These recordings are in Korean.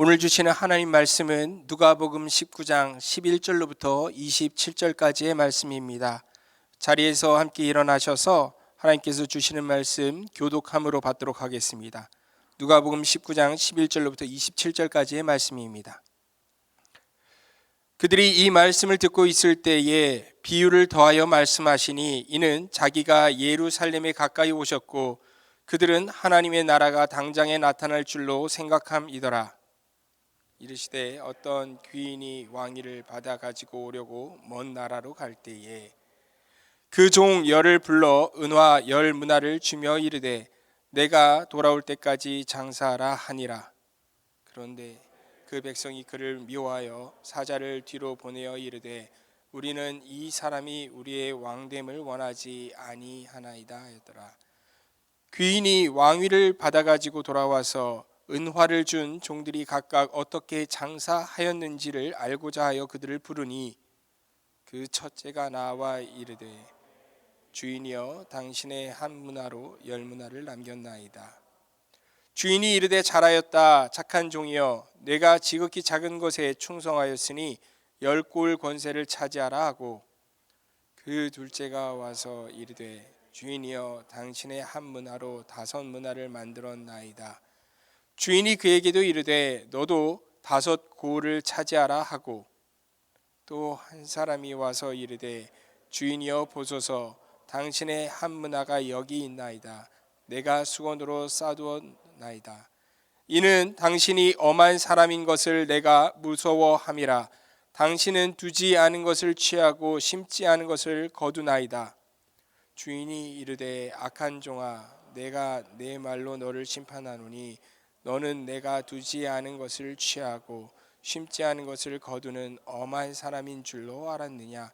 오늘 주시는 하나님 말씀은 누가복음 19장 11절로부터 27절까지의 말씀입니다. 자리에서 함께 일어나셔서 하나님께서 주시는 말씀 교독함으로 받도록 하겠습니다. 누가복음 19장 11절로부터 27절까지의 말씀입니다. 그들이 이 말씀을 듣고 있을 때에 비유를 더하여 말씀하시니 이는 자기가 예루살렘에 가까이 오셨고 그들은 하나님의 나라가 당장에 나타날 줄로 생각함이더라. 이르시되 어떤 귀인이 왕위를 받아 가지고 오려고 먼 나라로 갈 때에 그 종 열을 불러 은화 10문화를 주며 이르되 내가 돌아올 때까지 장사하라 하니라. 그런데 그 백성이 그를 미워하여 사자를 뒤로 보내어 이르되 우리는 이 사람이 우리의 왕됨을 원하지 아니하나이다 하였더라. 귀인이 왕위를 받아 가지고 돌아와서 은화를 준 종들이 각각 어떻게 장사하였는지를 알고자 하여 그들을 부르니 그 첫째가 나와 이르되 주인이여 당신의 한 문화로 10문화를 남겼나이다. 주인이 이르되 잘하였다 착한 종이여 내가 지극히 작은 것에 충성하였으니 10골 권세를 차지하라 하고 그 둘째가 와서 이르되 주인이여 당신의 한 문화로 5문화를 만들었나이다. 주인이 그에게도 이르되 너도 5골을 차지하라 하고 또 한 사람이 와서 이르되 주인이여 보소서 당신의 한 문화가 여기 있나이다. 내가 수건으로 싸두었나이다. 이는 당신이 엄한 사람인 것을 내가 무서워함이라. 당신은 두지 않은 것을 취하고 심지 않은 것을 거두나이다. 주인이 이르되 악한 종아 내가 내 말로 너를 심판하노니 너는 내가 두지 않은 것을 취하고 심지 않은 것을 거두는 엄한 사람인 줄로 알았느냐?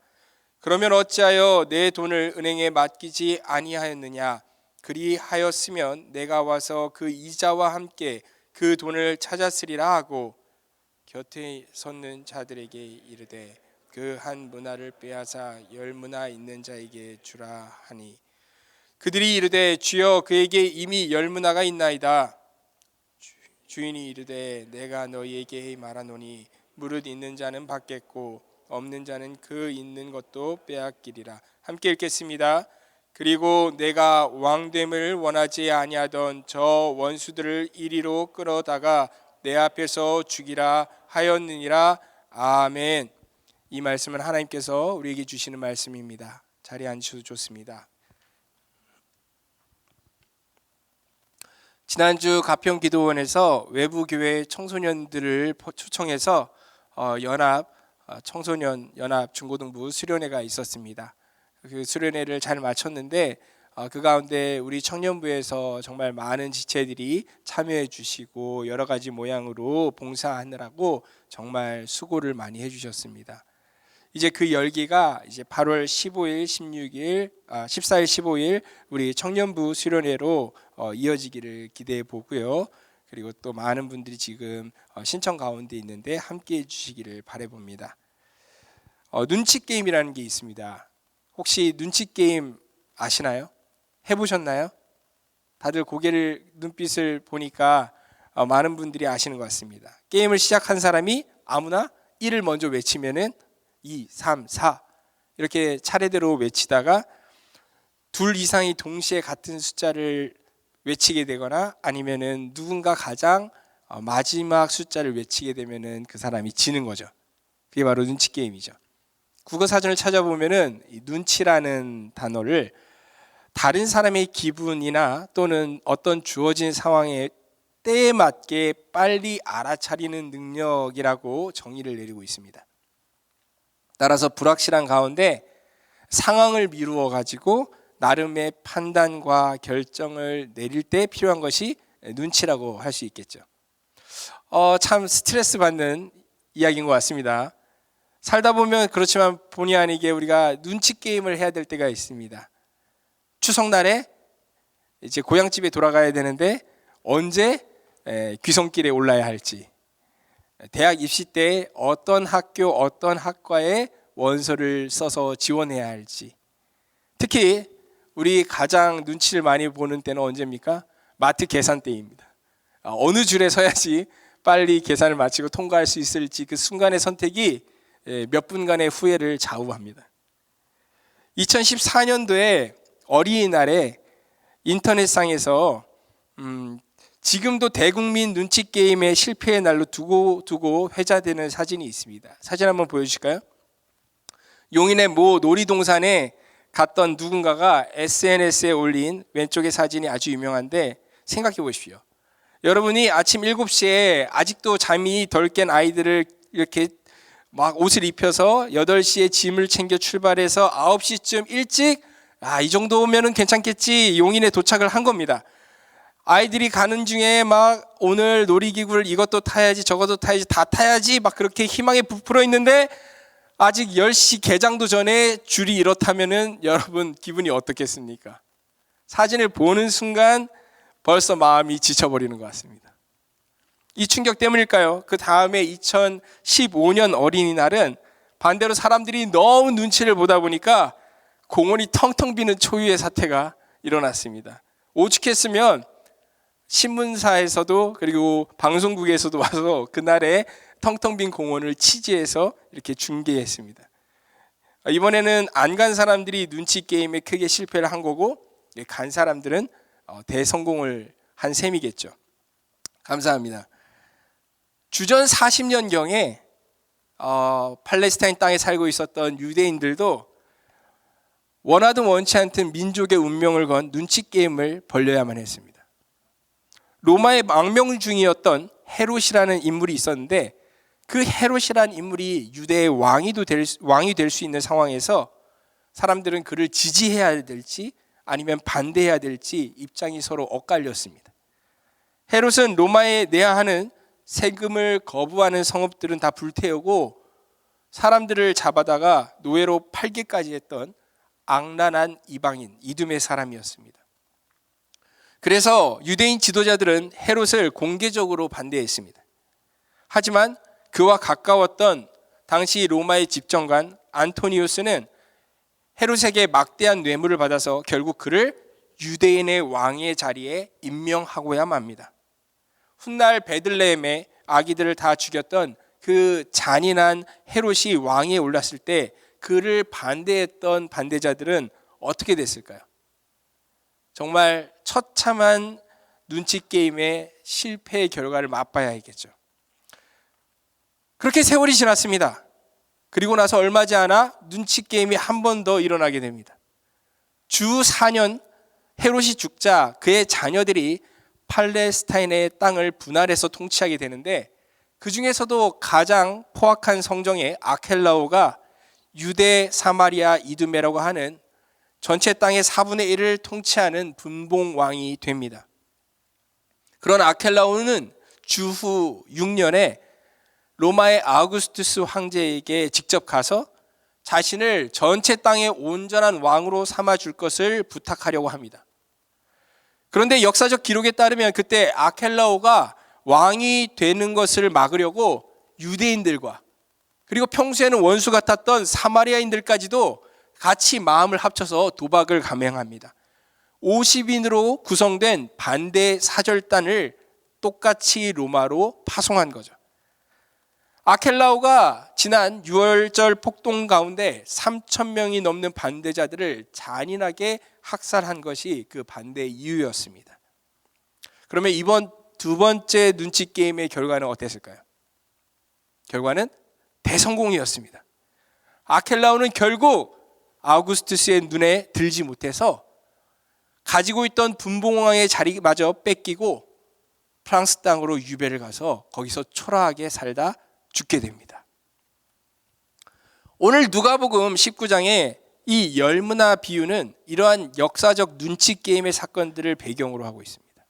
그러면 어찌하여 내 돈을 은행에 맡기지 아니하였느냐? 그리하였으면 내가 와서 그 이자와 함께 그 돈을 찾았으리라 하고 곁에 섰는 자들에게 이르되 그 한 문화를 빼앗아 10문화 있는 자에게 주라 하니 그들이 이르되 주여 그에게 이미 10문화가 있나이다. 주인이 이르되 내가 너희에게 말하노니 무릇 있는 자는 받겠고 없는 자는 그 있는 것도 빼앗기리라. 함께 읽겠습니다. 그리고 내가 왕됨을 원하지 아니하던 저 원수들을 이리로 끌어다가 내 앞에서 죽이라 하였느니라. 아멘. 이 말씀은 하나님께서 우리에게 주시는 말씀입니다. 자리에 앉으셔도 좋습니다. 지난주 가평기도원에서 외부교회 청소년들을 초청해서 청소년 연합 중고등부 수련회가 있었습니다. 그 수련회를 잘 마쳤는데 그 가운데 우리 청년부에서 정말 많은 지체들이 참여해 주시고 여러 가지 모양으로 봉사하느라고 정말 수고를 많이 해주셨습니다. 이제 그 열기가 이제 8월 15일, 16일, 14일, 15일 우리 청년부 수련회로 이어지기를 기대해 보고요. 그리고 또 많은 분들이 지금 신청 가운데 있는데 함께 해주시기를 바라봅니다. 눈치 게임이라는 게 있습니다. 혹시 눈치 게임 아시나요? 해보셨나요? 다들 고개를 눈빛을 보니까 많은 분들이 아시는 것 같습니다. 게임을 시작한 사람이 아무나 1을 먼저 외치면은 2, 3, 4 이렇게 차례대로 외치다가 둘 이상이 동시에 같은 숫자를 외치게 되거나 아니면은 누군가 가장 마지막 숫자를 외치게 되면은 그 사람이 지는 거죠. 그게 바로 눈치 게임이죠. 국어사전을 찾아보면은 이 눈치라는 단어를 다른 사람의 기분이나 또는 어떤 주어진 상황에 때에 맞게 빨리 알아차리는 능력이라고 정의를 내리고 있습니다. 따라서 불확실한 가운데 상황을 미루어 가지고 나름의 판단과 결정을 내릴 때 필요한 것이 눈치라고 할 수 있겠죠. 참 스트레스 받는 이야기인 것 같습니다. 살다 보면 그렇지만 본의 아니게 우리가 눈치 게임을 해야 될 때가 있습니다. 추석날에 이제 고향집에 돌아가야 되는데 언제 귀성길에 올라야 할지, 대학 입시 때 어떤 학교 어떤 학과에 원서를 써서 지원해야 할지, 특히 우리 가장 눈치를 많이 보는 때는 언제입니까? 마트 계산 때입니다. 어느 줄에 서야지 빨리 계산을 마치고 통과할 수 있을지 그 순간의 선택이 몇 분간의 후회를 좌우합니다. 2014년도에 어린이날에 인터넷상에서 지금도 대국민 눈치 게임의 실패의 날로 두고 회자되는 사진이 있습니다. 사진 한번 보여주실까요? 용인의 모 놀이동산에 갔던 누군가가 SNS에 올린 왼쪽의 사진이 아주 유명한데, 생각해 보십시오. 여러분이 아침 7시에 아직도 잠이 덜 깬 아이들을 이렇게 막 옷을 입혀서 8시에 짐을 챙겨 출발해서 9시쯤 일찍 이 정도면은 괜찮겠지 용인에 도착을 한 겁니다. 아이들이 가는 중에 막 오늘 놀이기구를 이것도 타야지 저것도 타야지 다 타야지 막 그렇게 희망에 부풀어 있는데, 아직 10시 개장도 전에 줄이 이렇다면은 여러분 기분이 어떻겠습니까? 사진을 보는 순간 벌써 마음이 지쳐버리는 것 같습니다. 이 충격 때문일까요? 그 다음에 2015년 어린이날은 반대로 사람들이 너무 눈치를 보다 보니까 공원이 텅텅 비는 초유의 사태가 일어났습니다. 오죽했으면 신문사에서도 그리고 방송국에서도 와서 그날에 텅텅 빈 공원을 취재해서 이렇게 중계했습니다. 이번에는 안 간 사람들이 눈치 게임에 크게 실패를 한 거고, 간 사람들은 대성공을 한 셈이겠죠. 감사합니다. 주전 40년경에 팔레스타인 땅에 살고 있었던 유대인들도 원하든 원치 않든 민족의 운명을 건 눈치 게임을 벌려야만 했습니다. 로마의 망명 중이었던 헤롯이라는 인물이 있었는데, 그 헤롯이라는 인물이 유대의 왕이 될 수 있는 상황에서 사람들은 그를 지지해야 될지 아니면 반대해야 될지 입장이 서로 엇갈렸습니다. 헤롯은 로마에 내야 하는 세금을 거부하는 성읍들은 다 불태우고 사람들을 잡아다가 노예로 팔기까지 했던 악랄한 이방인, 이둠의 사람이었습니다. 그래서 유대인 지도자들은 헤롯을 공개적으로 반대했습니다. 하지만 그와 가까웠던 당시 로마의 집정관 안토니우스는 헤롯에게 막대한 뇌물을 받아서 결국 그를 유대인의 왕의 자리에 임명하고야 맙니다. 훗날 베들레헴에 아기들을 다 죽였던 그 잔인한 헤롯이 왕위에 올랐을 때 그를 반대했던 반대자들은 어떻게 됐을까요? 정말 처참한 눈치 게임의 실패의 결과를 맛봐야겠죠. 그렇게 세월이 지났습니다. 그리고 나서 얼마 지 않아 눈치 게임이 한 번 더 일어나게 됩니다. 주 4년 헤롯이 죽자 그의 자녀들이 팔레스타인의 땅을 분할해서 통치하게 되는데, 그 중에서도 가장 포악한 성정의 아켈라오가 유대, 사마리아, 이두메라고 하는 전체 땅의 4분의 1을 통치하는 분봉왕이 됩니다. 그런 아켈라오는 주후 6년에 로마의 아우구스투스 황제에게 직접 가서 자신을 전체 땅의 온전한 왕으로 삼아줄 것을 부탁하려고 합니다. 그런데 역사적 기록에 따르면 그때 아켈라오가 왕이 되는 것을 막으려고 유대인들과 그리고 평소에는 원수 같았던 사마리아인들까지도 같이 마음을 합쳐서 도박을 감행합니다. 50인으로 구성된 반대 사절단을 똑같이 로마로 파송한 거죠. 아켈라오가 지난 6월절 폭동 가운데 3,000명이 넘는 반대자들을 잔인하게 학살한 것이 그 반대의 이유였습니다. 그러면 이번 두 번째 눈치 게임의 결과는 어땠을까요? 결과는 대성공이었습니다. 아켈라오는 결국 아우구스투스의 눈에 들지 못해서 가지고 있던 분봉왕의 자리마저 뺏기고 프랑스 땅으로 유배를 가서 거기서 초라하게 살다 죽게 됩니다. 오늘 누가복음 19장에 이 열무나 비유는 이러한 역사적 눈치 게임의 사건들을 배경으로 하고 있습니다.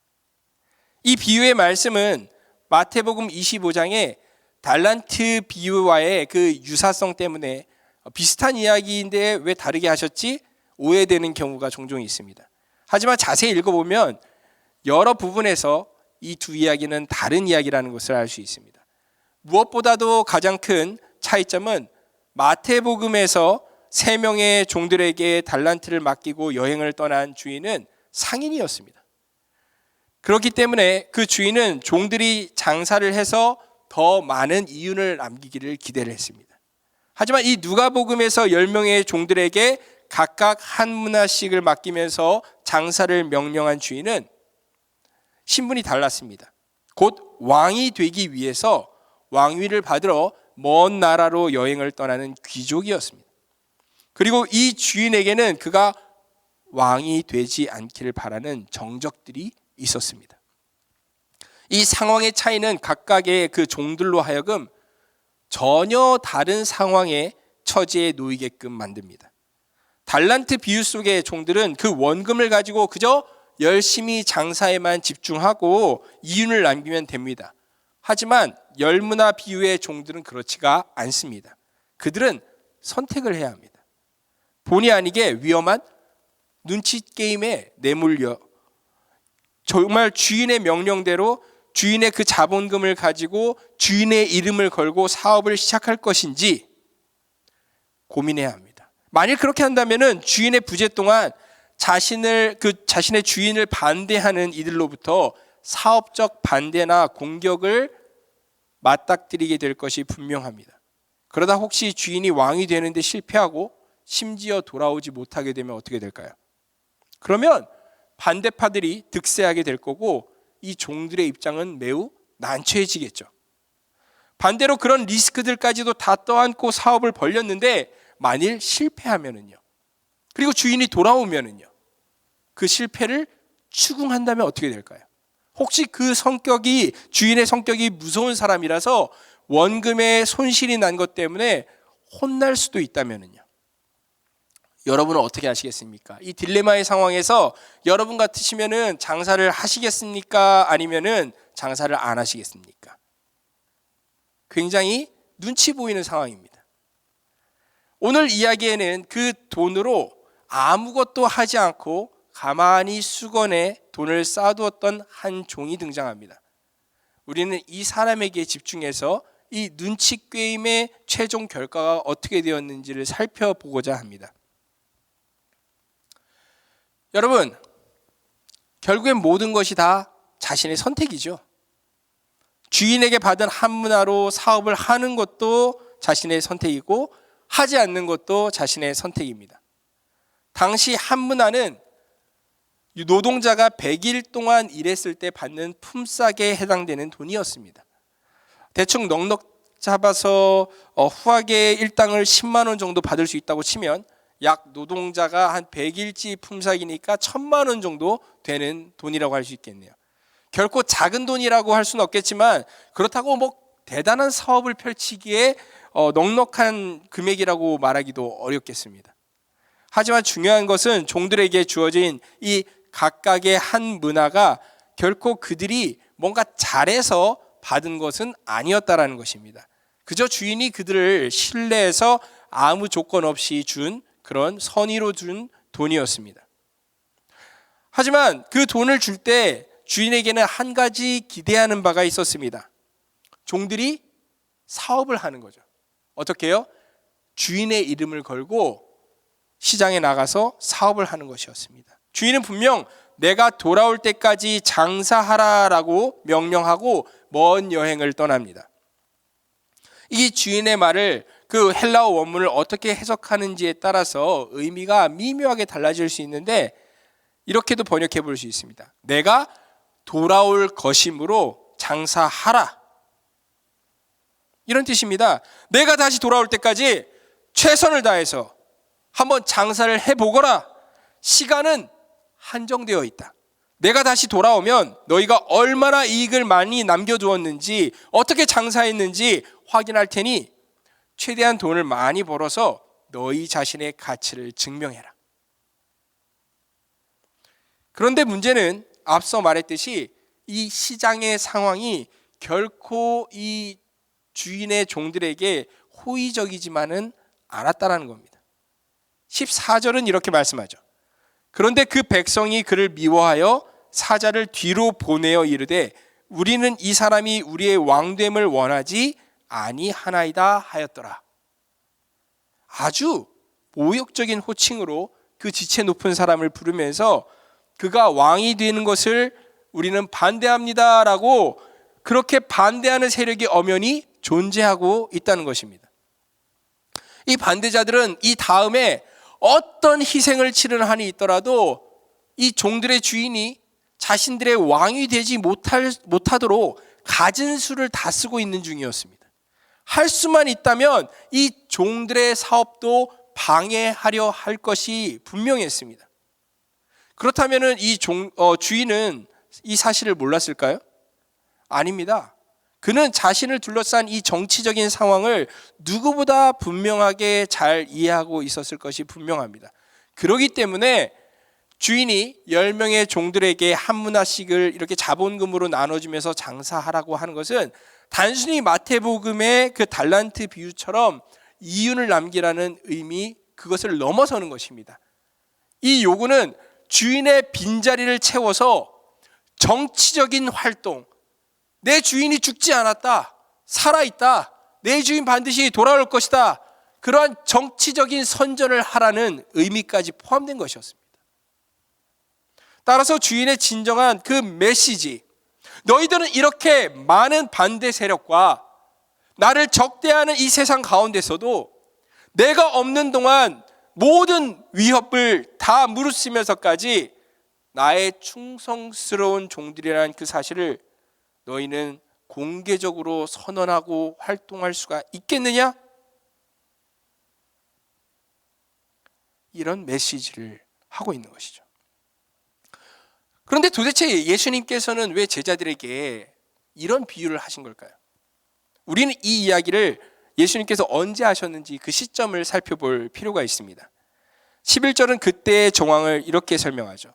이 비유의 말씀은 마태복음 25장에 달란트 비유와의 그 유사성 때문에 비슷한 이야기인데 왜 다르게 하셨지? 오해되는 경우가 종종 있습니다. 하지만 자세히 읽어보면 여러 부분에서 이 두 이야기는 다른 이야기라는 것을 알 수 있습니다. 무엇보다도 가장 큰 차이점은 마태복음에서 3명의 종들에게 달란트를 맡기고 여행을 떠난 주인은 상인이었습니다. 그렇기 때문에 그 주인은 종들이 장사를 해서 더 많은 이윤을 남기기를 기대를 했습니다. 하지만 이 누가복음에서 10명의 종들에게 각각 한 문화씩을 맡기면서 장사를 명령한 주인은 신분이 달랐습니다. 곧 왕이 되기 위해서 왕위를 받으러 먼 나라로 여행을 떠나는 귀족이었습니다. 그리고 이 주인에게는 그가 왕이 되지 않기를 바라는 정적들이 있었습니다. 이 상황의 차이는 각각의 그 종들로 하여금 전혀 다른 상황의 처지에 놓이게끔 만듭니다. 달란트 비유 속의 종들은 그 원금을 가지고 그저 열심히 장사에만 집중하고 이윤을 남기면 됩니다. 하지만 열무나 비유의 종들은 그렇지가 않습니다. 그들은 선택을 해야 합니다. 본의 아니게 위험한 눈치 게임에 내몰려 정말 주인의 명령대로 주인의 그 자본금을 가지고 주인의 이름을 걸고 사업을 시작할 것인지 고민해야 합니다. 만일 그렇게 한다면은 주인의 부재 동안 자신의 주인을 반대하는 이들로부터 사업적 반대나 공격을 맞닥뜨리게 될 것이 분명합니다. 그러다 혹시 주인이 왕이 되는데 실패하고 심지어 돌아오지 못하게 되면 어떻게 될까요? 그러면 반대파들이 득세하게 될 거고 이 종들의 입장은 매우 난처해지겠죠. 반대로 그런 리스크들까지도 다 떠안고 사업을 벌였는데 만일 실패하면은요, 그리고 주인이 돌아오면은요, 그 실패를 추궁한다면 어떻게 될까요? 혹시 그 성격이 주인의 성격이 무서운 사람이라서 원금에 손실이 난 것 때문에 혼날 수도 있다면은요, 여러분은 어떻게 하시겠습니까? 이 딜레마의 상황에서 여러분 같으시면은 장사를 하시겠습니까? 아니면은 장사를 안 하시겠습니까? 굉장히 눈치 보이는 상황입니다. 오늘 이야기에는 그 돈으로 아무것도 하지 않고 가만히 수건에 돈을 쌓아두었던 한 종이 등장합니다. 우리는 이 사람에게 집중해서 이 눈치 게임의 최종 결과가 어떻게 되었는지를 살펴보고자 합니다. 여러분, 결국엔 모든 것이 다 자신의 선택이죠. 주인에게 받은 한문화로 사업을 하는 것도 자신의 선택이고 하지 않는 것도 자신의 선택입니다. 당시 한문화는 노동자가 100일 동안 일했을 때 받는 품삯에 해당되는 돈이었습니다. 대충 넉넉 잡아서 후하게 일당을 10만 원 정도 받을 수 있다고 치면 약 노동자가 한 100일치 품삯이니까 1000만 원 정도 되는 돈이라고 할 수 있겠네요. 결코 작은 돈이라고 할 수는 없겠지만 그렇다고 뭐 대단한 사업을 펼치기에 넉넉한 금액이라고 말하기도 어렵겠습니다. 하지만 중요한 것은 종들에게 주어진 이 각각의 한 문화가 결코 그들이 뭔가 잘해서 받은 것은 아니었다라는 것입니다. 그저 주인이 그들을 신뢰해서 아무 조건 없이 준 그런 선의로 준 돈이었습니다. 하지만 그 돈을 줄 때 주인에게는 한 가지 기대하는 바가 있었습니다. 종들이 사업을 하는 거죠. 어떻게 해요? 주인의 이름을 걸고 시장에 나가서 사업을 하는 것이었습니다. 주인은 분명 내가 돌아올 때까지 장사하라라고 명령하고 먼 여행을 떠납니다. 이 주인의 말을 그 헬라어 원문을 어떻게 해석하는지에 따라서 의미가 미묘하게 달라질 수 있는데 이렇게도 번역해 볼 수 있습니다. 내가 돌아올 것이므로 장사하라, 이런 뜻입니다. 내가 다시 돌아올 때까지 최선을 다해서 한번 장사를 해보거라. 시간은 한정되어 있다. 내가 다시 돌아오면 너희가 얼마나 이익을 많이 남겨두었는지, 어떻게 장사했는지 확인할 테니 최대한 돈을 많이 벌어서 너희 자신의 가치를 증명해라. 그런데 문제는 앞서 말했듯이 이 시장의 상황이 결코 이 주인의 종들에게 호의적이지만은 않았다라는 겁니다. 14절은 이렇게 말씀하죠. 그런데 그 백성이 그를 미워하여 사자를 뒤로 보내어 이르되 우리는 이 사람이 우리의 왕됨을 원하지 아니하나이다 하였더라. 아주 모욕적인 호칭으로 그 지체 높은 사람을 부르면서 그가 왕이 되는 것을 우리는 반대합니다라고 그렇게 반대하는 세력이 엄연히 존재하고 있다는 것입니다. 이 반대자들은 이 다음에 어떤 희생을 치르는 한이 있더라도 이 종들의 주인이 자신들의 왕이 되지 못하도록 갖은 수를 다 쓰고 있는 중이었습니다. 할 수만 있다면 이 종들의 사업도 방해하려 할 것이 분명했습니다. 그렇다면 이 주인은 이 사실을 몰랐을까요? 아닙니다. 그는 자신을 둘러싼 이 정치적인 상황을 누구보다 분명하게 잘 이해하고 있었을 것이 분명합니다. 그렇기 때문에 주인이 10명의 종들에게 한 문화씩을 이렇게 자본금으로 나눠주면서 장사하라고 하는 것은 단순히 마태복음의 그 달란트 비유처럼 이윤을 남기라는 의미, 그것을 넘어서는 것입니다. 이 요구는 주인의 빈자리를 채워서 정치적인 활동, 내 주인이 죽지 않았다, 살아있다, 내 주인 반드시 돌아올 것이다, 그러한 정치적인 선전을 하라는 의미까지 포함된 것이었습니다. 따라서 주인의 진정한 그 메시지, 너희들은 이렇게 많은 반대 세력과 나를 적대하는 이 세상 가운데서도 내가 없는 동안 모든 위협을 다 무릅쓰면서까지 나의 충성스러운 종들이라는 그 사실을 너희는 공개적으로 선언하고 활동할 수가 있겠느냐? 이런 메시지를 하고 있는 것이죠. 그런데 도대체 예수님께서는 왜 제자들에게 이런 비유를 하신 걸까요? 우리는 이 이야기를 예수님께서 언제 하셨는지 그 시점을 살펴볼 필요가 있습니다. 11절은 그때의 정황을 이렇게 설명하죠.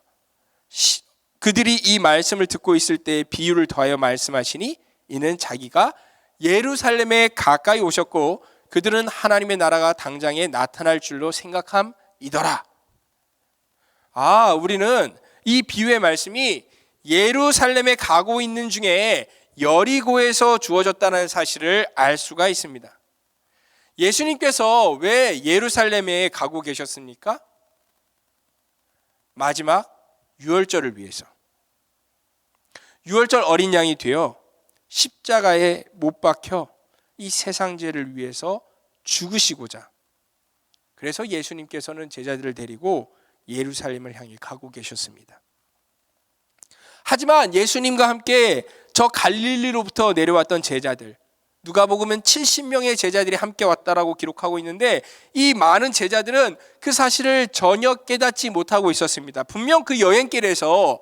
그들이 이 말씀을 듣고 있을 때 비유를 더하여 말씀하시니 이는 자기가 예루살렘에 가까이 오셨고 그들은 하나님의 나라가 당장에 나타날 줄로 생각함이더라. 우리는 이 비유의 말씀이 예루살렘에 가고 있는 중에 여리고에서 주어졌다는 사실을 알 수가 있습니다. 예수님께서 왜 예루살렘에 가고 계셨습니까? 마지막 유월절을 위해서. 유월절 어린 양이 되어 십자가에 못 박혀 이 세상 죄를 위해서 죽으시고자, 그래서 예수님께서는 제자들을 데리고 예루살렘을 향해 가고 계셨습니다. 하지만 예수님과 함께 저 갈릴리로부터 내려왔던 제자들, 누가복음은 70명의 제자들이 함께 왔다라고 기록하고 있는데 이 많은 제자들은 그 사실을 전혀 깨닫지 못하고 있었습니다. 분명 그 여행길에서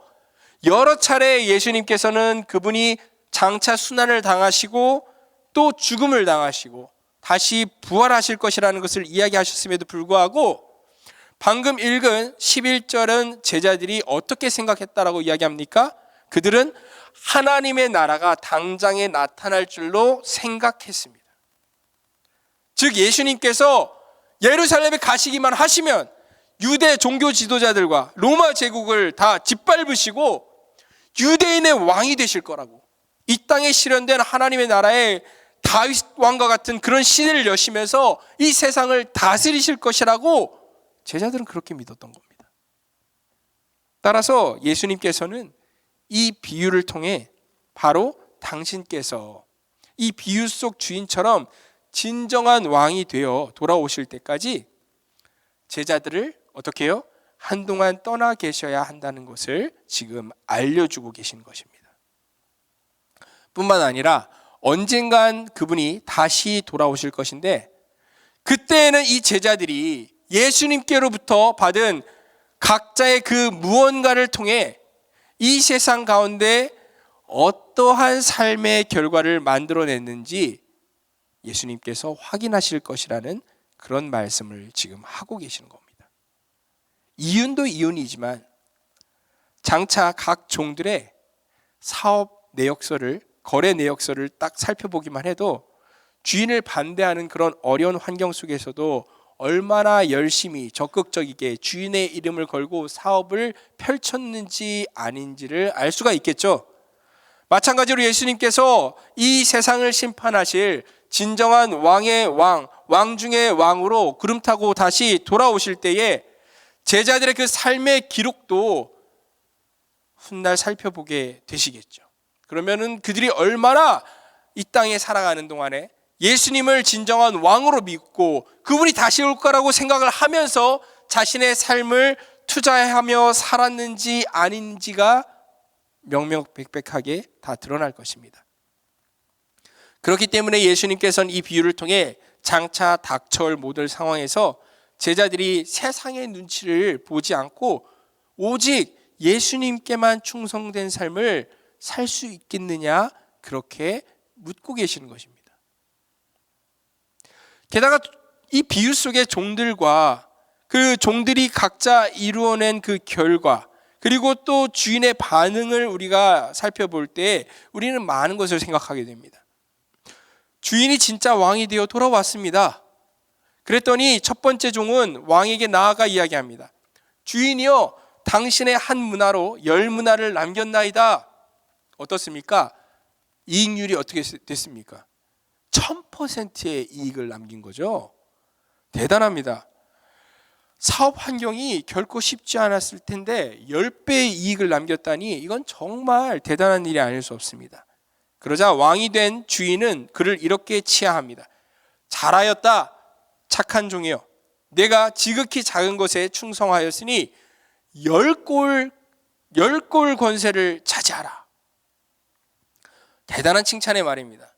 여러 차례 예수님께서는 그분이 장차 순환을 당하시고 또 죽음을 당하시고 다시 부활하실 것이라는 것을 이야기하셨음에도 불구하고 방금 읽은 11절은 제자들이 어떻게 생각했다라고 이야기합니까? 그들은 하나님의 나라가 당장에 나타날 줄로 생각했습니다. 즉 예수님께서 예루살렘에 가시기만 하시면 유대 종교 지도자들과 로마 제국을 다 짓밟으시고 유대인의 왕이 되실 거라고, 이 땅에 실현된 하나님의 나라의 다윗 왕과 같은 그런 시대를 여시면서 이 세상을 다스리실 것이라고 제자들은 그렇게 믿었던 겁니다. 따라서 예수님께서는 이 비유를 통해 바로 당신께서 이 비유 속 주인처럼 진정한 왕이 되어 돌아오실 때까지 제자들을 어떻게 해요? 한동안 떠나 계셔야 한다는 것을 지금 알려주고 계신 것입니다. 뿐만 아니라 언젠간 그분이 다시 돌아오실 것인데 그때에는 이 제자들이 예수님께로부터 받은 각자의 그 무언가를 통해 이 세상 가운데 어떠한 삶의 결과를 만들어냈는지 예수님께서 확인하실 것이라는 그런 말씀을 지금 하고 계시는 겁니다. 이윤도 이윤이지만 장차 각 종들의 사업 내역서를, 거래 내역서를 딱 살펴보기만 해도 주인을 반대하는 그런 어려운 환경 속에서도 얼마나 열심히 적극적이게 주인의 이름을 걸고 사업을 펼쳤는지 아닌지를 알 수가 있겠죠. 마찬가지로 예수님께서 이 세상을 심판하실 진정한 왕의 왕, 왕 중의 왕으로 구름 타고 다시 돌아오실 때에 제자들의 그 삶의 기록도 훗날 살펴보게 되시겠죠. 그러면은 그들이 얼마나 이 땅에 살아가는 동안에 예수님을 진정한 왕으로 믿고 그분이 다시 올 거라고 생각을 하면서 자신의 삶을 투자하며 살았는지 아닌지가 명명백백하게 다 드러날 것입니다. 그렇기 때문에 예수님께서는 이 비유를 통해 장차 닥쳐올 모든 상황에서 제자들이 세상의 눈치를 보지 않고 오직 예수님께만 충성된 삶을 살 수 있겠느냐, 그렇게 묻고 계시는 것입니다. 게다가 이 비유 속의 종들과 그 종들이 각자 이루어낸 그 결과, 그리고 또 주인의 반응을 우리가 살펴볼 때 우리는 많은 것을 생각하게 됩니다. 주인이 진짜 왕이 되어 돌아왔습니다. 그랬더니 첫 번째 종은 왕에게 나아가 이야기합니다. 주인이여, 당신의 한 문화로 10문화를 남겼나이다. 어떻습니까? 이익률이 어떻게 됐습니까? 1000%의 이익을 남긴 거죠. 대단합니다. 사업 환경이 결코 쉽지 않았을 텐데 10배의 이익을 남겼다니 이건 정말 대단한 일이 아닐 수 없습니다. 그러자 왕이 된 주인은 그를 이렇게 치하합니다. 잘하였다, 착한 종이여. 내가 지극히 작은 것에 충성하였으니 10골 권세를 차지하라. 대단한 칭찬의 말입니다.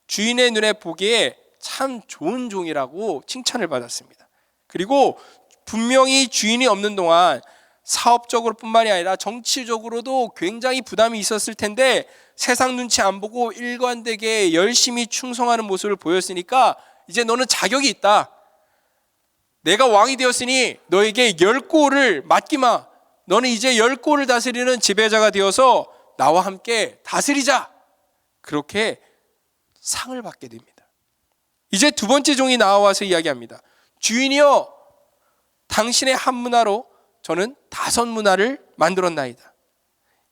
주인의 눈에 보기에 참 좋은 종이라고 칭찬을 받았습니다. 그리고 분명히 주인이 없는 동안 사업적으로 뿐만이 아니라 정치적으로도 굉장히 부담이 있었을 텐데 세상 눈치 안 보고 일관되게 열심히 충성하는 모습을 보였으니까 이제 너는 자격이 있다. 내가 왕이 되었으니 너에게 10골을 맡기마. 너는 이제 10골을 다스리는 지배자가 되어서 나와 함께 다스리자. 그렇게 상을 받게 됩니다. 이제 두 번째 종이 나와서 이야기합니다. 주인이여, 당신의 한 문화로 저는 5문화를 만들었나이다.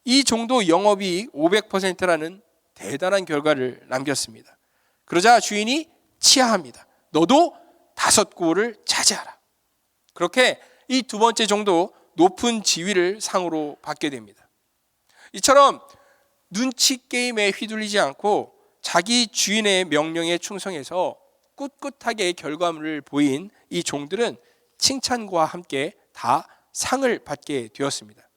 이 종도 영업이익 500%라는 대단한 결과를 남겼습니다. 그러자 주인이 치하합니다. 너도 5골을 차지하라. 그렇게 이 두 번째 종도 높은 지위를 상으로 받게 됩니다. 이처럼 눈치 게임에 휘둘리지 않고 자기 주인의 명령에 충성해서 꿋꿋하게 결과물을 보인 이 종들은 칭찬과 함께 다 상을 받게 되었습니다.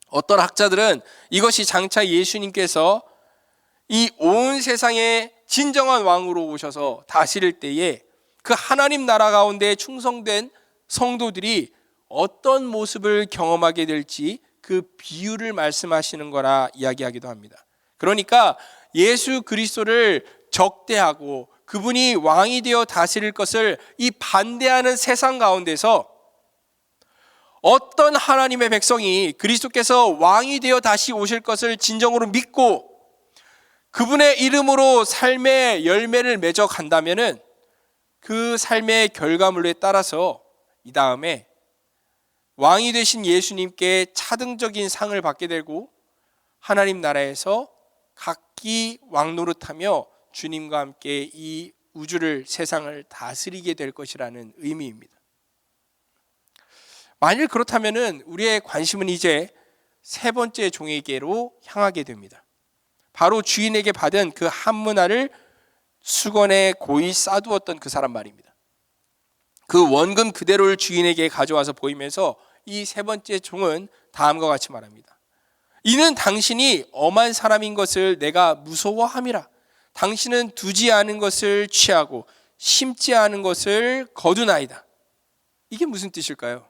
어떤 학자들은 이것이 장차 예수님께서 이 온 세상의 진정한 왕으로 오셔서 다스릴 때에 그 하나님 나라 가운데 충성된 성도들이 어떤 모습을 경험하게 될지 그 비유를 말씀하시는 거라 이야기하기도 합니다. 그러니까 예수 그리스도를 적대하고 그분이 왕이 되어 다스릴 것을 이 반대하는 세상 가운데서 어떤 하나님의 백성이 그리스도께서 왕이 되어 다시 오실 것을 진정으로 믿고 그분의 이름으로 삶의 열매를 맺어 간다면은 그 삶의 결과물에 따라서 이 다음에 왕이 되신 예수님께 차등적인 상을 받게 되고 하나님 나라에서 각기 왕노릇하며 주님과 함께 이 우주를, 세상을 다스리게 될 것이라는 의미입니다. 만일 그렇다면 우리의 관심은 이제 세 번째 종에게로 향하게 됩니다. 바로 주인에게 받은 그 한 문화를 수건에 고이 싸두었던 그 사람 말입니다. 그 원금 그대로를 주인에게 가져와서 보이면서 이 세 번째 종은 다음과 같이 말합니다. 이는 당신이 엄한 사람인 것을 내가 무서워함이라. 당신은 두지 않은 것을 취하고 심지 않은 것을 거두나이다. 이게 무슨 뜻일까요?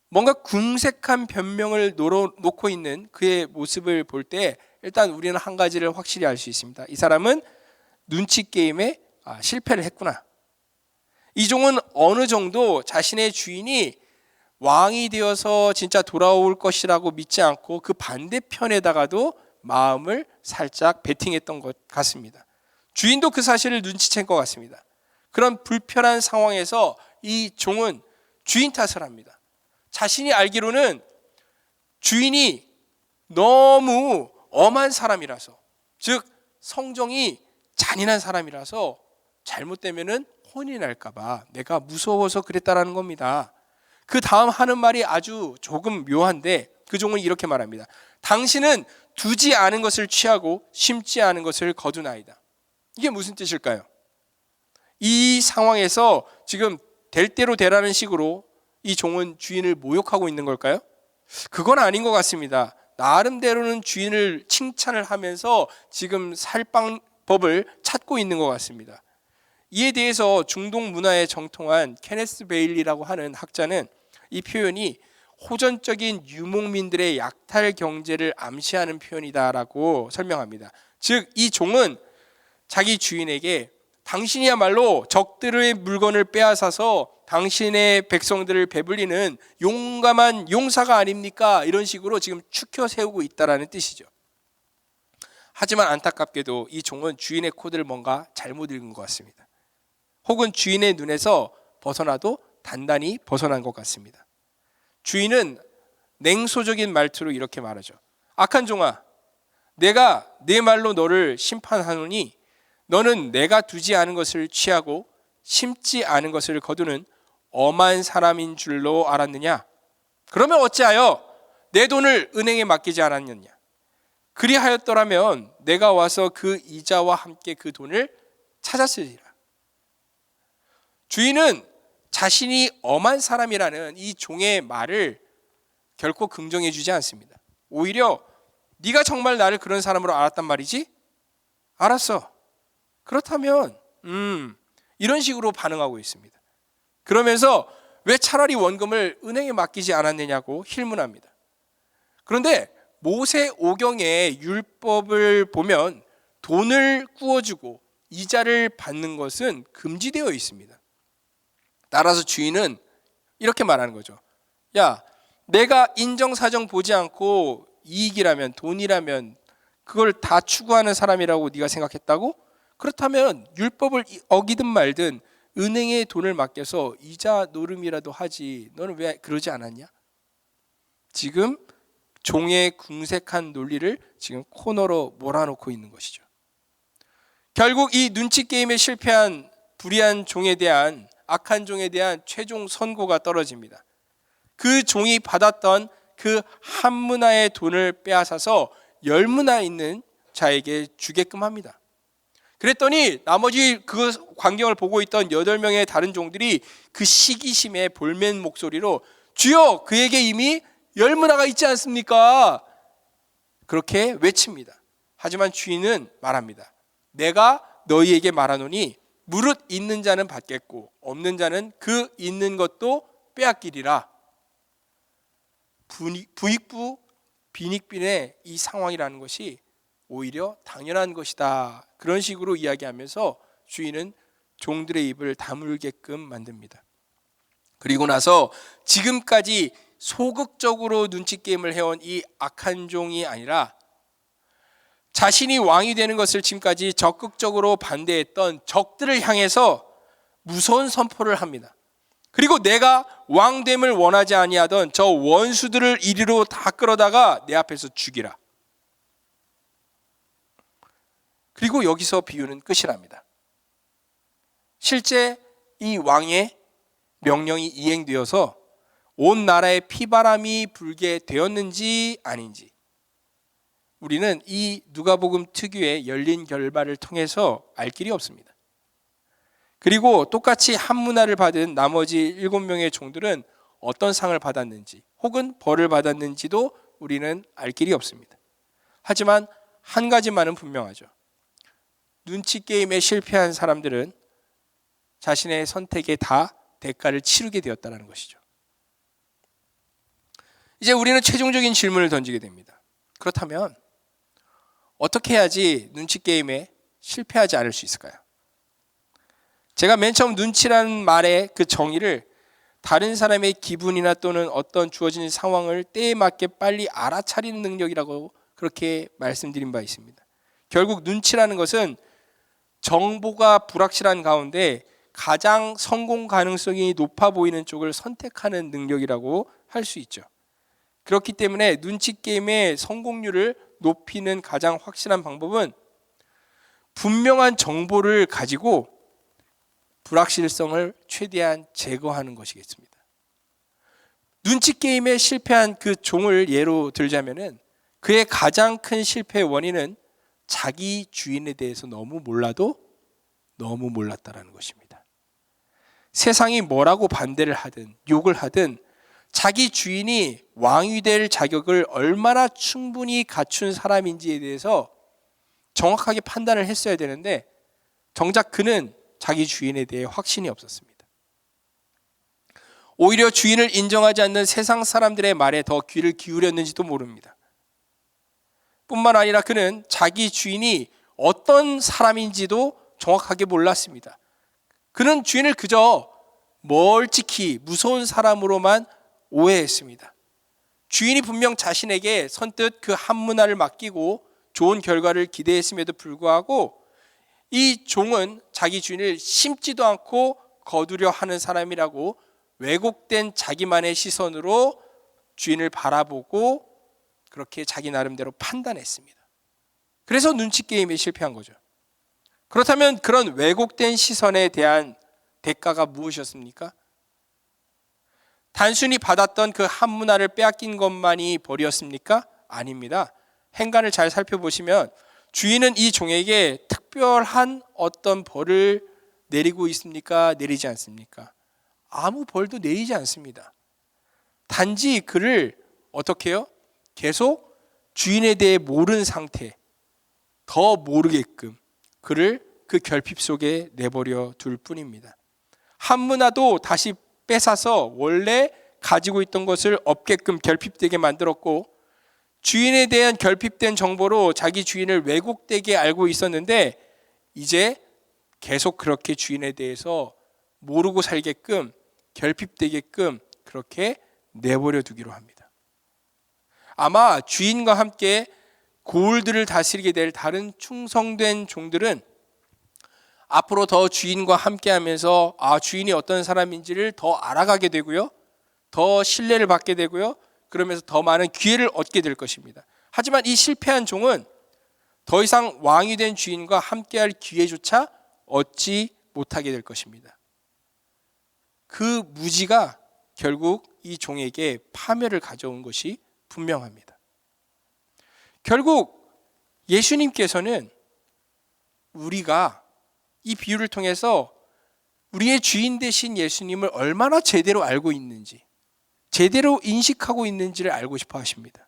뭔가 궁색한 변명을 놓고 있는 그의 모습을 볼 때 일단 우리는 한 가지를 확실히 알 수 있습니다. 이 사람은 눈치 게임에 실패를 했구나. 이 종은 어느 정도 자신의 주인이 왕이 되어서 진짜 돌아올 것이라고 믿지 않고 그 반대편에다가도 마음을 살짝 베팅했던 것 같습니다. 주인도 그 사실을 눈치챈 것 같습니다. 그런 불편한 상황에서 이 종은 주인 탓을 합니다. 자신이 알기로는 주인이 너무 엄한 사람이라서, 즉 성정이 잔인한 사람이라서 잘못되면은 혼이 날까봐 내가 무서워서 그랬다라는 겁니다. 그 다음 하는 말이 아주 조금 묘한데 그 종은 이렇게 말합니다. 당신은 두지 않은 것을 취하고 심지 않은 것을 거두나이다. 이게 무슨 뜻일까요? 이 상황에서 지금 될 대로 되라는 식으로 이 종은 주인을 모욕하고 있는 걸까요? 그건 아닌 것 같습니다. 나름대로는 주인을 칭찬을 하면서 지금 살 방법을 찾고 있는 것 같습니다. 이에 대해서 중동 문화에 정통한 케네스 베일리라고 하는 학자는 이 표현이 호전적인 유목민들의 약탈 경제를 암시하는 표현이다라고 설명합니다. 즉, 이 종은 자기 주인에게 당신이야말로 적들의 물건을 빼앗아서 당신의 백성들을 배불리는 용감한 용사가 아닙니까? 이런 식으로 지금 추켜 세우고 있다라는 뜻이죠. 하지만 안타깝게도 이 종은 주인의 코드를 뭔가 잘못 읽은 것 같습니다. 혹은 주인의 눈에서 벗어나도 단단히 벗어난 것 같습니다. 주인은 냉소적인 말투로 이렇게 말하죠. 악한 종아, 내가 내 말로 너를 심판하노니 너는 내가 두지 않은 것을 취하고 심지 않은 것을 거두는 엄한 사람인 줄로 알았느냐? 그러면 어찌하여 내 돈을 은행에 맡기지 않았느냐? 그리하였더라면 내가 와서 그 이자와 함께 그 돈을 찾았으리라. 주인은 자신이 엄한 사람이라는 이 종의 말을 결코 긍정해 주지 않습니다. 오히려 네가 정말 나를 그런 사람으로 알았단 말이지? 알았어. 그렇다면 이런 식으로 반응하고 있습니다. 그러면서 왜 차라리 원금을 은행에 맡기지 않았느냐고 힐문합니다. 그런데 모세 오경의 율법을 보면 돈을 꾸어주고 이자를 받는 것은 금지되어 있습니다. 따라서 주인은 이렇게 말하는 거죠. 야, 내가 인정사정 보지 않고 이익이라면, 돈이라면 그걸 다 추구하는 사람이라고 네가 생각했다고? 그렇다면 율법을 어기든 말든 은행에 돈을 맡겨서 이자 노름이라도 하지. 너는 왜 그러지 않았냐? 지금 종의 궁색한 논리를 지금 코너로 몰아놓고 있는 것이죠. 결국 이 눈치 게임에 실패한 불의한 종에 대한, 악한 종에 대한 최종 선고가 떨어집니다. 그 종이 받았던 그 한 므나의 돈을 빼앗아서 10므나 있는 자에게 주게끔 합니다. 그랬더니 나머지 그 광경을 보고 있던 8명의 다른 종들이 그 시기심에 볼멘 목소리로 주여, 그에게 이미 10므나가 있지 않습니까? 그렇게 외칩니다. 하지만 주인은 말합니다. 내가 너희에게 말하노니 무릇 있는 자는 받겠고 없는 자는 그 있는 것도 빼앗기리라. 부익부 빈익빈의 이 상황이라는 것이 오히려 당연한 것이다. 그런 식으로 이야기하면서 주인은 종들의 입을 다물게끔 만듭니다. 그리고 나서 지금까지 소극적으로 눈치 게임을 해온 이 악한 종이 아니라 자신이 왕이 되는 것을 지금까지 적극적으로 반대했던 적들을 향해서 무서운 선포를 합니다. 그리고 내가 왕됨을 원하지 아니하던 저 원수들을 이리로 다 끌어다가 내 앞에서 죽이라. 그리고 여기서 비유는 끝이랍니다. 실제 이 왕의 명령이 이행되어서 온 나라에 피바람이 불게 되었는지 아닌지 우리는 이 누가복음 특유의 열린 결말을 통해서 알 길이 없습니다. 그리고 똑같이 한 므나를 받은 나머지 7명의 종들은 어떤 상을 받았는지 혹은 벌을 받았는지도 우리는 알 길이 없습니다. 하지만 한 가지만은 분명하죠. 눈치 게임에 실패한 사람들은 자신의 선택에 다 대가를 치르게 되었다는 것이죠. 이제 우리는 최종적인 질문을 던지게 됩니다. 그렇다면 어떻게 해야지 눈치 게임에 실패하지 않을 수 있을까요? 제가 맨 처음 눈치라는 말의 그 정의를 다른 사람의 기분이나 또는 어떤 주어진 상황을 때에 맞게 빨리 알아차리는 능력이라고 그렇게 말씀드린 바 있습니다. 결국 눈치라는 것은 정보가 불확실한 가운데 가장 성공 가능성이 높아 보이는 쪽을 선택하는 능력이라고 할 수 있죠. 그렇기 때문에 눈치 게임의 성공률을 높이는 가장 확실한 방법은 분명한 정보를 가지고 불확실성을 최대한 제거하는 것이겠습니다. 눈치 게임에 실패한 그 종을 예로 들자면은 그의 가장 큰 실패의 원인은 자기 주인에 대해서 너무 몰랐다라는 것입니다. 세상이 뭐라고 반대를 하든 욕을 하든 자기 주인이 왕이 될 자격을 얼마나 충분히 갖춘 사람인지에 대해서 정확하게 판단을 했어야 되는데 정작 그는 자기 주인에 대해 확신이 없었습니다. 오히려 주인을 인정하지 않는 세상 사람들의 말에 더 귀를 기울였는지도 모릅니다. 뿐만 아니라 그는 자기 주인이 어떤 사람인지도 정확하게 몰랐습니다. 그는 주인을 그저 멀찍이 무서운 사람으로만 오해했습니다. 주인이 분명 자신에게 선뜻 그 한문화를 맡기고 좋은 결과를 기대했음에도 불구하고 이 종은 자기 주인을 심지도 않고 거두려 하는 사람이라고 왜곡된 자기만의 시선으로 주인을 바라보고 그렇게 자기 나름대로 판단했습니다. 그래서 눈치 게임에 실패한 거죠. 그렇다면 그런 왜곡된 시선에 대한 대가가 무엇이었습니까? 단순히 받았던 그 한문화를 빼앗긴 것만이 벌이었습니까? 아닙니다. 행간을 잘 살펴보시면 주인은 이 종에게 특별한 어떤 벌을 내리고 있습니까? 내리지 않습니까? 아무 벌도 내리지 않습니다. 단지 그를 어떻게 해요? 계속 주인에 대해 모르는 상태, 더 모르게끔 그를 그 결핍 속에 내버려 둘 뿐입니다. 한문화도 다시 뺏어서 원래 가지고 있던 것을 없게끔 결핍되게 만들었고 주인에 대한 결핍된 정보로 자기 주인을 왜곡되게 알고 있었는데 이제 계속 그렇게 주인에 대해서 모르고 살게끔 결핍되게끔 그렇게 내버려 두기로 합니다. 아마 주인과 함께 고을들을 다스리게 될 다른 충성된 종들은 앞으로 더 주인과 함께 하면서 주인이 어떤 사람인지를 더 알아가게 되고요. 더 신뢰를 받게 되고요. 그러면서 더 많은 기회를 얻게 될 것입니다. 하지만 이 실패한 종은 더 이상 왕이 된 주인과 함께할 기회조차 얻지 못하게 될 것입니다. 그 무지가 결국 이 종에게 파멸을 가져온 것이 분명합니다. 결국 예수님께서는 우리가 이 비유를 통해서 우리의 주인 되신 예수님을 얼마나 제대로 알고 있는지, 제대로 인식하고 있는지를 알고 싶어 하십니다.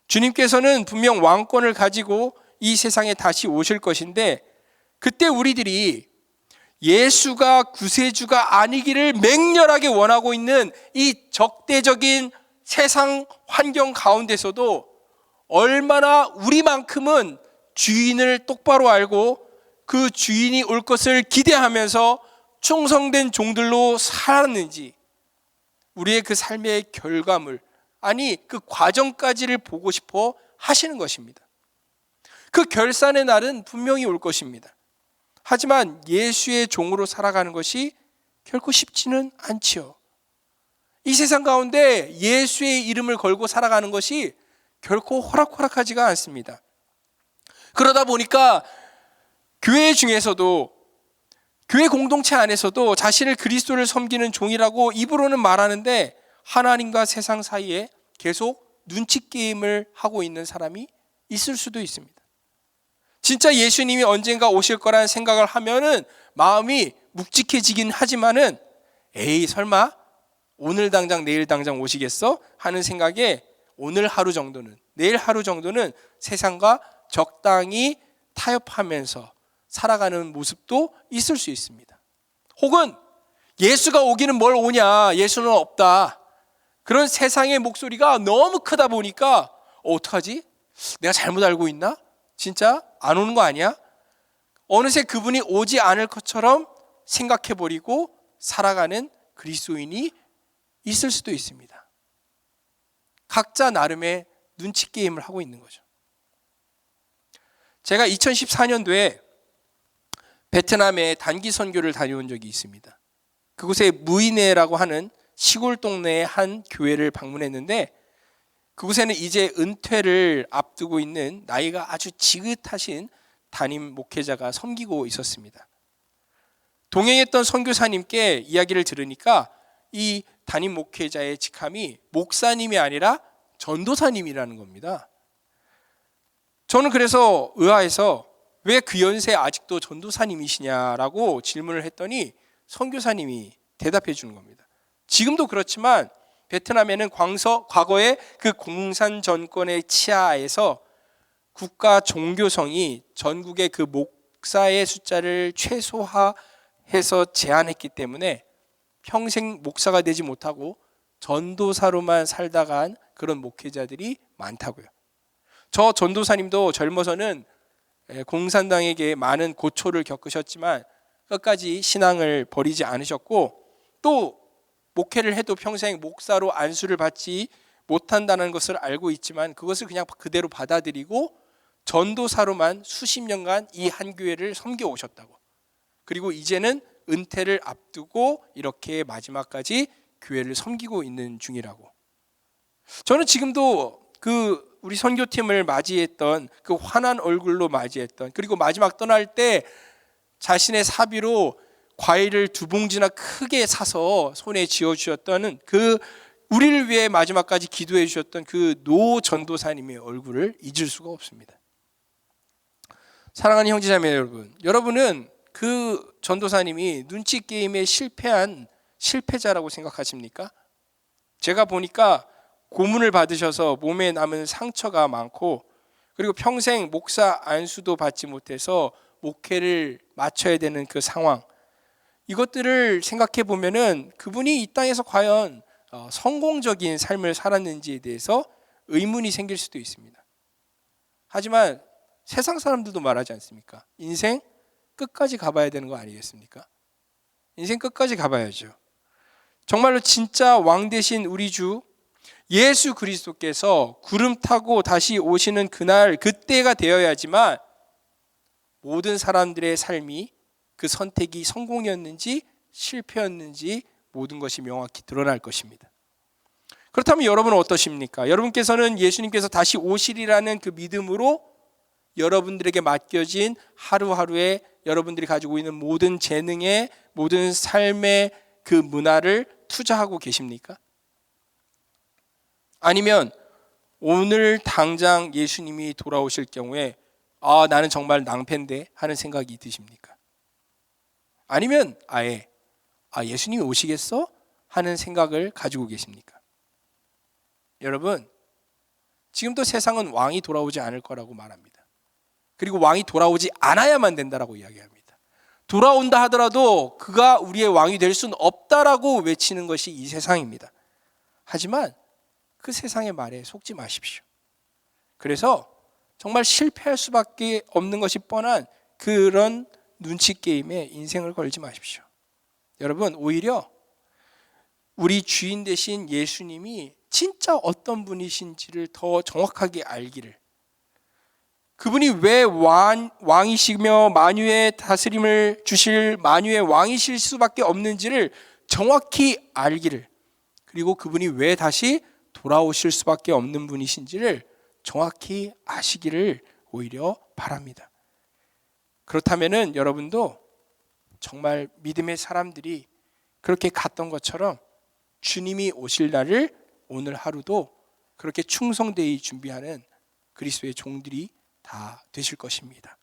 주님께서는 분명 왕권을 가지고 이 세상에 다시 오실 것인데 그때 우리들이 예수가 구세주가 아니기를 맹렬하게 원하고 있는 이 적대적인 세상 환경 가운데서도 얼마나 우리만큼은 주인을 똑바로 알고 그 주인이 올 것을 기대하면서 충성된 종들로 살았는지 우리의 그 삶의 결과물, 아니 그 과정까지를 보고 싶어 하시는 것입니다. 그 결산의 날은 분명히 올 것입니다. 하지만 예수의 종으로 살아가는 것이 결코 쉽지는 않지요. 이 세상 가운데 예수의 이름을 걸고 살아가는 것이 결코 호락호락하지가 않습니다. 그러다 보니까 교회 중에서도, 교회 공동체 안에서도 자신을 그리스도를 섬기는 종이라고 입으로는 말하는데 하나님과 세상 사이에 계속 눈치 게임을 하고 있는 사람이 있을 수도 있습니다. 진짜 예수님이 언젠가 오실 거라는 생각을 하면은 마음이 묵직해지긴 하지만은 에이 설마 오늘 당장 내일 당장 오시겠어? 하는 생각에 오늘 하루 정도는, 내일 하루 정도는 세상과 적당히 타협하면서 살아가는 모습도 있을 수 있습니다. 혹은 예수가 오기는 뭘 오냐, 예수는 없다, 그런 세상의 목소리가 너무 크다 보니까 어떡하지? 내가 잘못 알고 있나? 진짜 안 오는 거 아니야? 어느새 그분이 오지 않을 것처럼 생각해버리고 살아가는 그리스도인이 있을 수도 있습니다. 각자 나름의 눈치 게임을 하고 있는 거죠. 제가 2014년도에 베트남에 단기 선교를 다녀온 적이 있습니다. 그곳에 무이네라고 하는 시골 동네의 한 교회를 방문했는데 그곳에는 이제 은퇴를 앞두고 있는 나이가 아주 지긋하신 담임 목회자가 섬기고 있었습니다. 동행했던 선교사님께 이야기를 들으니까 이 담임 목회자의 직함이 목사님이 아니라 전도사님이라는 겁니다. 저는 그래서 의아해서 왜 그 연세에 아직도 전도사님이시냐라고 질문을 했더니 선교사님이 대답해 주는 겁니다. 지금도 그렇지만 베트남에는 과거에 그 공산 정권의 치하에서 국가 종교성이 전국의 그 목사의 숫자를 최소화해서 제한했기 때문에 평생 목사가 되지 못하고 전도사로만 살다간 그런 목회자들이 많다고요. 저 전도사님도 젊어서는 공산당에게 많은 고초를 겪으셨지만 끝까지 신앙을 버리지 않으셨고, 또 목회를 해도 평생 목사로 안수를 받지 못한다는 것을 알고 있지만 그것을 그냥 그대로 받아들이고 전도사로만 수십 년간 이 한 교회를 섬겨 오셨다고. 그리고 이제는 은퇴를 앞두고 이렇게 마지막까지 교회를 섬기고 있는 중이라고. 저는 지금도 우리 선교팀을 맞이했던 그 환한 얼굴로 맞이했던, 그리고 마지막 떠날 때 자신의 사비로 과일을 2봉지나 크게 사서 손에 쥐어주셨던 우리를 위해 마지막까지 기도해 주셨던 그 노 전도사님의 얼굴을 잊을 수가 없습니다. 사랑하는 형제자매 여러분, 여러분은 그 전도사님이 눈치 게임에 실패한 실패자라고 생각하십니까? 제가 보니까 고문을 받으셔서 몸에 남은 상처가 많고, 그리고 평생 목사 안수도 받지 못해서 목회를 마쳐야 되는 그 상황, 이것들을 생각해 보면은 그분이 이 땅에서 과연 성공적인 삶을 살았는지에 대해서 의문이 생길 수도 있습니다. 하지만 세상 사람들도 말하지 않습니까? 인생 끝까지 가봐야 되는 거 아니겠습니까? 인생 끝까지 가봐야죠. 정말로 진짜 왕 되신 우리 주 예수 그리스도께서 구름 타고 다시 오시는 그때가 되어야지만 모든 사람들의 삶이 그 선택이 성공이었는지 실패였는지 모든 것이 명확히 드러날 것입니다. 그렇다면 여러분은 어떠십니까? 여러분께서는 예수님께서 다시 오시리라는 그 믿음으로 여러분들에게 맡겨진 하루하루에 여러분들이 가지고 있는 모든 재능에, 모든 삶의 그 문화를 투자하고 계십니까? 아니면 오늘 당장 예수님이 돌아오실 경우에 나는 정말 낭패인데 하는 생각이 드십니까? 아니면 아예 예수님이 오시겠어? 하는 생각을 가지고 계십니까? 여러분, 지금도 세상은 왕이 돌아오지 않을 거라고 말합니다. 그리고 왕이 돌아오지 않아야만 된다라고 이야기합니다. 돌아온다 하더라도 그가 우리의 왕이 될 수는 없다라고 외치는 것이 이 세상입니다. 하지만 그 세상의 말에 속지 마십시오. 그래서 정말 실패할 수밖에 없는 것이 뻔한 그런 눈치 게임에 인생을 걸지 마십시오. 여러분, 오히려 우리 주인 되신 예수님이 진짜 어떤 분이신지를 더 정확하게 알기를, 그분이 왜 왕이시며 만유의 다스림을 주실 만유의 왕이실 수밖에 없는지를 정확히 알기를, 그리고 그분이 왜 다시 돌아오실 수밖에 없는 분이신지를 정확히 아시기를 오히려 바랍니다. 그렇다면은 여러분도 정말 믿음의 사람들이 그렇게 갔던 것처럼 주님이 오실 날을 오늘 하루도 그렇게 충성되이 준비하는 그리스도의 종들이 다 되실 것입니다.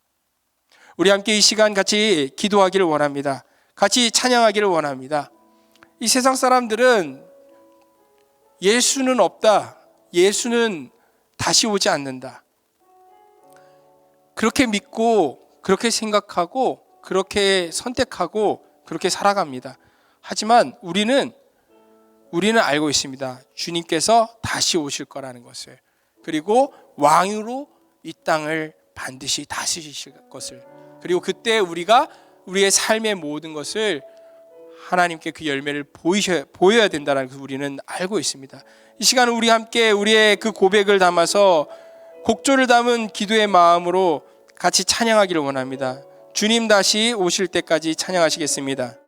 우리 함께 이 시간 같이 기도하기를 원합니다. 같이 찬양하기를 원합니다. 이 세상 사람들은 예수는 없다, 예수는 다시 오지 않는다, 그렇게 믿고 그렇게 생각하고 그렇게 선택하고 그렇게 살아갑니다. 하지만 우리는 알고 있습니다. 주님께서 다시 오실 거라는 것을, 그리고 왕으로 이 땅을 반드시 다스리실 것을, 그리고 그때 우리가 우리의 삶의 모든 것을 하나님께 그 열매를 보여야 된다는 것을 우리는 알고 있습니다. 이 시간은 우리 함께 우리의 그 고백을 담아서 곡조를 담은 기도의 마음으로 같이 찬양하기를 원합니다. 주님 다시 오실 때까지 찬양하시겠습니다.